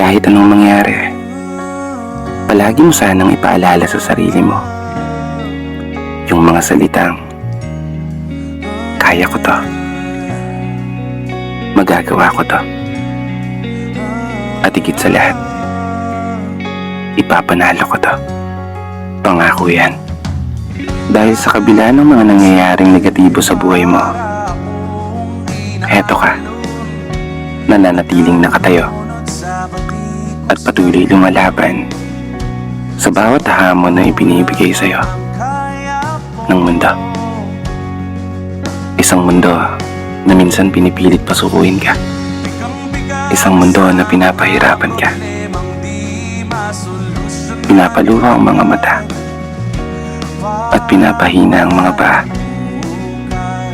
Kahit anong mangyari, palagi mo sanang ipaalala sa sarili mo yung mga salitang, kaya ko to, magagawa ko to, at higit sa lahat, ipapanalo ko to. Pangako yan. Dahil sa kabila ng mga nangyayaring negatibo sa buhay mo, heto ka, nananatiling nakatayo at patuloy lumalaban sa bawat hamon na ibinibigay sa'yo ng mundo. Isang mundo na minsan pinipilit pasukuin ka. Isang mundo na pinapahirapan ka. Pinapaluha ang mga mata at pinapahina ang mga paa.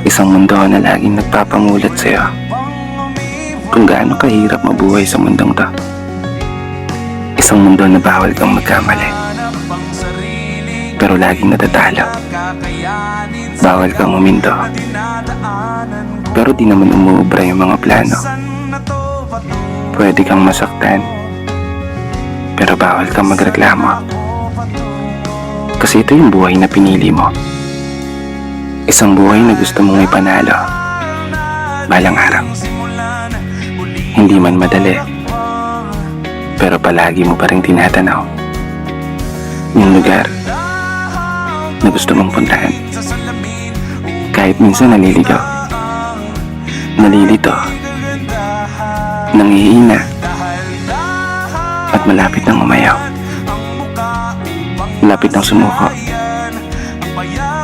Isang mundo na laging nagpapamulat sa'yo kung gaano kahirap mabuhay sa mundong to. Isang mundo na bawal kang magkamali, pero laging natatalo. Bawal kang uminto, pero di naman umuubra yung mga plano. Pwede kang masaktan, pero bawal kang magreklamo. Kasi ito yung buhay na pinili mo. Isang buhay na gusto mong ipanalo balang araw. Hindi man madali, pero palagi mo pa rin tinatanaw yung lugar na gusto mong puntahan. Kahit minsan naliligaw, nalilito, nanghihina, at malapit nang umayaw. Malapit nang sumuko.